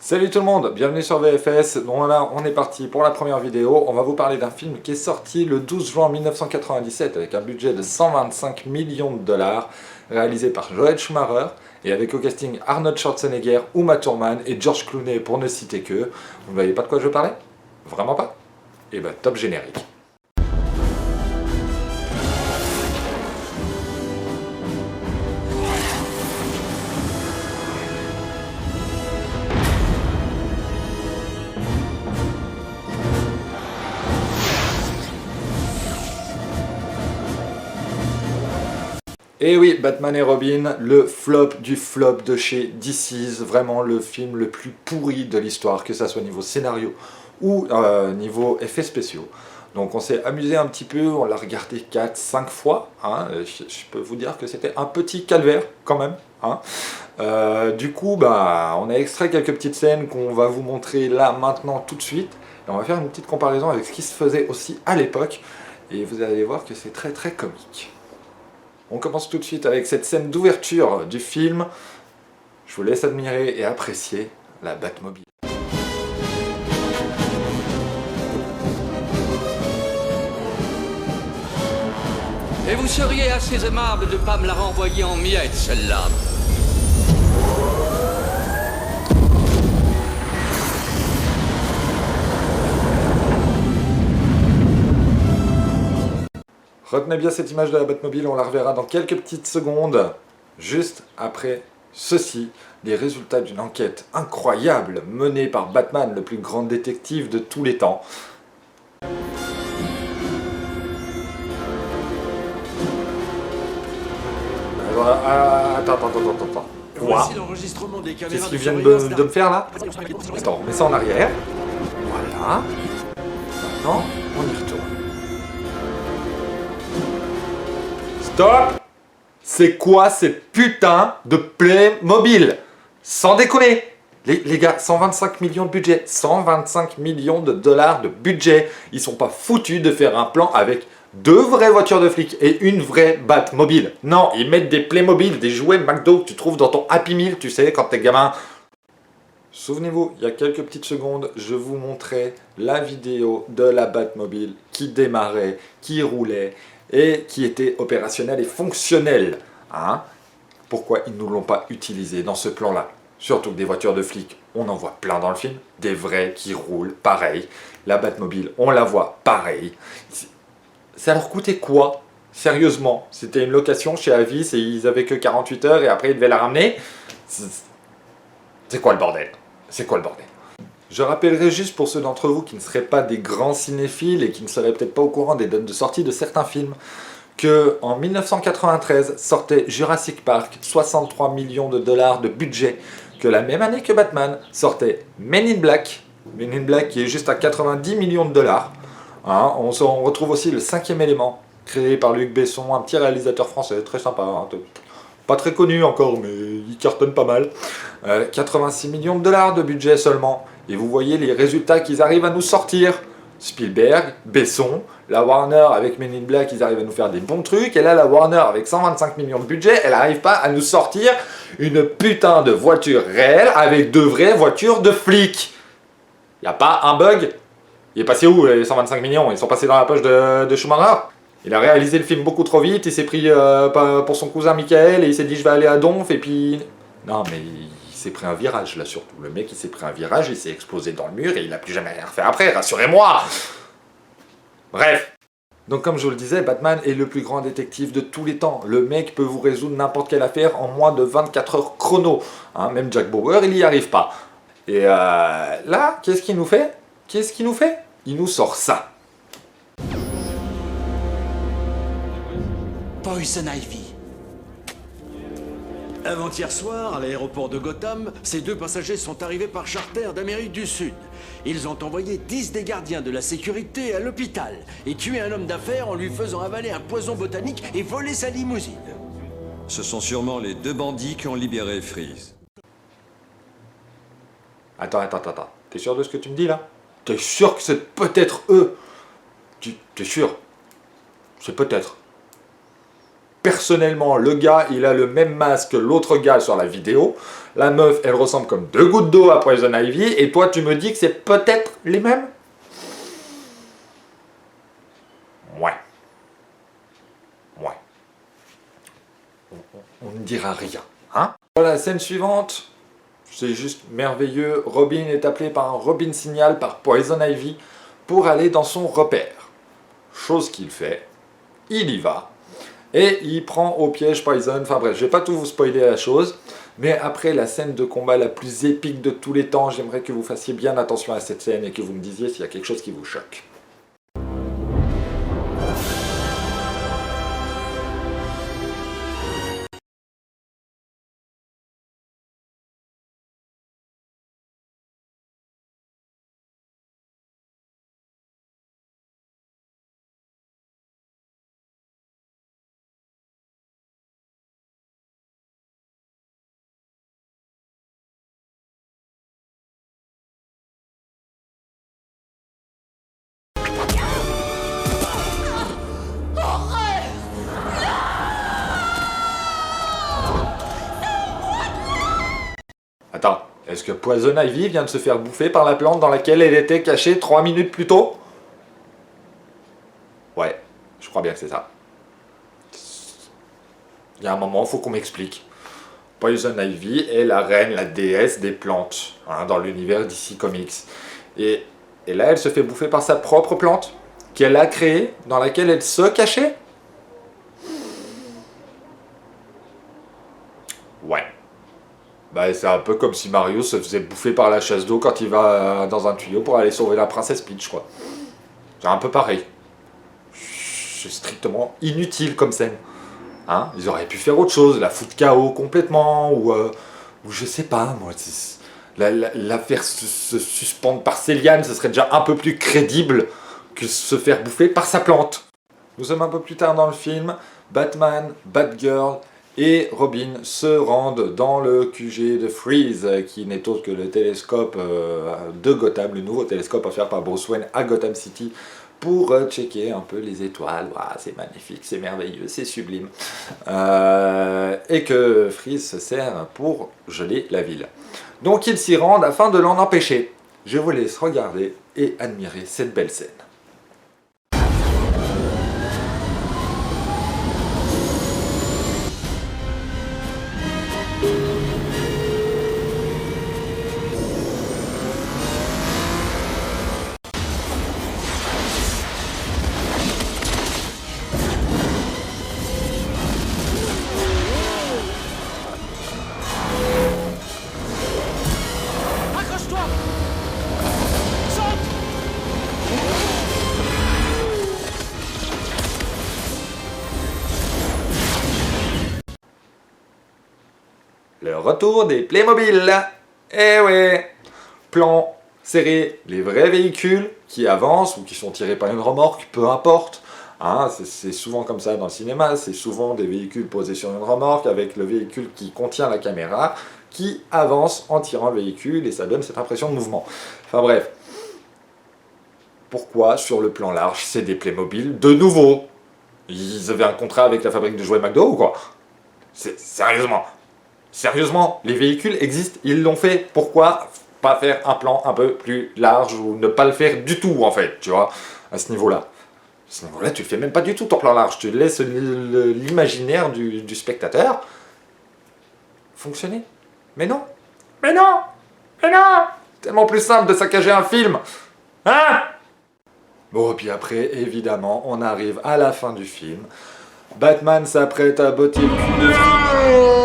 Salut tout le monde, bienvenue sur VFS. Bon là, on est parti pour la première vidéo. On va vous parler d'un film qui est sorti le 12 juin 1997 avec un budget de 125 millions de dollars, réalisé par Joel Schumacher et avec au casting Arnold Schwarzenegger, Uma Thurman et George Clooney pour ne citer que. Vous ne voyez pas de quoi je parlais? Vraiment pas? Et ben top générique. Et oui, Batman et Robin, le flop du flop de chez DC's, vraiment le film le plus pourri de l'histoire, que ça soit niveau scénario ou niveau effets spéciaux. Donc on s'est amusé un petit peu, on l'a regardé 4-5 fois, hein. Je peux vous dire que c'était un petit calvaire quand même. Hein. Du coup, on a extrait quelques petites scènes qu'on va vous montrer là, maintenant, tout de suite. Et on va faire une petite comparaison avec ce qui se faisait aussi à l'époque, et vous allez voir que c'est très très comique. On commence tout de suite avec cette scène d'ouverture du film. Je vous laisse admirer et apprécier la Batmobile. Et vous seriez assez aimable de ne pas me la renvoyer en miettes, celle-là. Retenez bien cette image de la Batmobile, on la reverra dans quelques petites secondes, juste après ceci, les résultats d'une enquête incroyable menée par Batman, le plus grand détective de tous les temps. Attends. Quoi? Qu'est-ce qu'ils viennent de me faire là? Attends, on met ça en arrière. Voilà. Maintenant, on y retourne. Stop! C'est quoi cette putain de Playmobil? Sans déconner! Les gars, 125 millions de budget, 125 millions de dollars de budget. Ils sont pas foutus de faire un plan avec deux vraies voitures de flics et une vraie Batmobile. Non, ils mettent des Playmobil, des jouets McDo que tu trouves dans ton Happy Meal, tu sais, quand t'es gamin. Souvenez-vous, il y a quelques petites secondes, je vous montrais la vidéo de la Batmobile qui démarrait, qui roulait et qui était opérationnelle et fonctionnelle. Hein? Pourquoi ils ne nous l'ont pas utilisé dans ce plan-là? Surtout que des voitures de flics, on en voit plein dans le film, des vraies qui roulent, pareil. La Batmobile, on la voit, pareil. Ça leur coûtait quoi? Sérieusement, c'était une location chez Avis et ils avaient que 48 heures et après ils devaient la ramener. C'est quoi le bordel? C'est quoi le bordel? Je rappellerai juste pour ceux d'entre vous qui ne seraient pas des grands cinéphiles et qui ne seraient peut-être pas au courant des dates de sortie de certains films, que en 1993 sortait Jurassic Park, 63 millions de dollars de budget, que la même année que Batman sortait Men in Black qui est juste à 90 millions de dollars. Hein, on retrouve aussi le 5e élément, créé par Luc Besson, un petit réalisateur français, très sympa, hein, pas très connu encore, mais il cartonne pas mal. 86 millions de dollars de budget seulement. Et vous voyez les résultats qu'ils arrivent à nous sortir. Spielberg, Besson, la Warner avec Men in Black, ils arrivent à nous faire des bons trucs. Et là, la Warner avec 125 millions de budget, elle n'arrive pas à nous sortir une putain de voiture réelle avec deux vraies voitures de flics. Y a pas un bug? Il est passé où les 125 millions? Ils sont passés dans la poche de Schumacher? Il a réalisé le film beaucoup trop vite, il s'est pris pour son cousin Michael et il s'est dit je vais aller à Donf et puis... Non mais il s'est pris un virage là surtout. Le mec il s'est pris un virage, il s'est explosé dans le mur et il n'a plus jamais rien refait après, rassurez-moi. Bref. Donc comme je vous le disais, Batman est le plus grand détective de tous les temps. Le mec peut vous résoudre n'importe quelle affaire en moins de 24 heures chrono. Hein, même Jack Bauer il n'y arrive pas. Et là, qu'est-ce qu'il nous fait? Il nous sort ça. Poison Ivy. Avant-hier soir, à l'aéroport de Gotham, ces deux passagers sont arrivés par charter d'Amérique du Sud. Ils ont envoyé 10 des gardiens de la sécurité à l'hôpital et tué un homme d'affaires en lui faisant avaler un poison botanique et voler sa limousine. Ce sont sûrement les deux bandits qui ont libéré Freeze. Attends. T'es sûr de ce que tu me dis là? T'es sûr que c'est peut-être eux? T'es sûr? C'est peut-être. personnellement, le gars, il a le même masque que l'autre gars sur la vidéo. La meuf, elle ressemble comme 2 gouttes d'eau à Poison Ivy. Et toi, tu me dis que c'est peut-être les mêmes? Ouais. Ouais. On ne dira rien, hein? Voilà, scène suivante. C'est juste merveilleux. Robin est appelé par un Robin Signal par Poison Ivy pour aller dans son repère. Chose qu'il fait. Il y va. Et il prend au piège Poison. Enfin bref, je vais pas tout vous spoiler la chose. Mais après la scène de combat la plus épique de tous les temps, j'aimerais que vous fassiez bien attention à cette scène et que vous me disiez s'il y a quelque chose qui vous choque. Attends, est-ce que Poison Ivy vient de se faire bouffer par la plante dans laquelle elle était cachée 3 minutes plus tôt? Ouais, je crois bien que c'est ça. Il y a un moment, il faut qu'on m'explique. Poison Ivy est la reine, la déesse des plantes, hein, dans l'univers DC Comics. Et là, elle se fait bouffer par sa propre plante, qu'elle a créée, dans laquelle elle se cachait? Ouais. Bah, c'est un peu comme si Mario se faisait bouffer par la chasse d'eau quand il va dans un tuyau pour aller sauver la princesse Peach, quoi. C'est un peu pareil. C'est strictement inutile comme scène. Hein, ils auraient pu faire autre chose, la foutre KO complètement, ou je sais pas, moi. La faire se suspendre par ses lianes, ce serait déjà un peu plus crédible que se faire bouffer par sa plante. Nous sommes un peu plus tard dans le film. Batman, Batgirl et Robin se rendent dans le QG de Freeze, qui n'est autre que le télescope de Gotham, le nouveau télescope offert par Bruce Wayne à Gotham City, pour checker un peu les étoiles. Wow, c'est magnifique, c'est merveilleux, c'est sublime. Et que Freeze se sert pour geler la ville. Donc ils s'y rendent afin de l'en empêcher. Je vous laisse regarder et admirer cette belle scène. Accroche-toi! Saute! Le retour des Playmobil. Eh ouais. Plan serré, les vrais véhicules qui avancent ou qui sont tirés par une remorque, peu importe. Hein, c'est souvent comme ça dans le cinéma, c'est souvent des véhicules posés sur une remorque avec le véhicule qui contient la caméra qui avance en tirant le véhicule et ça donne cette impression de mouvement. Enfin bref. Pourquoi sur le plan large c'est des Playmobil de nouveau? Ils avaient un contrat avec la fabrique de jouets McDo ou quoi? Sérieusement, les véhicules existent, ils l'ont fait. Pourquoi pas faire un plan un peu plus large ou ne pas le faire du tout en fait, tu vois, à ce niveau-là. À ce niveau-là, tu le fais même pas du tout ton plan large, tu laisses l'imaginaire du spectateur fonctionner. Mais non, mais non, mais non, tellement plus simple de saccager un film, hein? Bon, et puis après, évidemment, on arrive à la fin du film. Batman s'apprête à botter le cul de Freeze.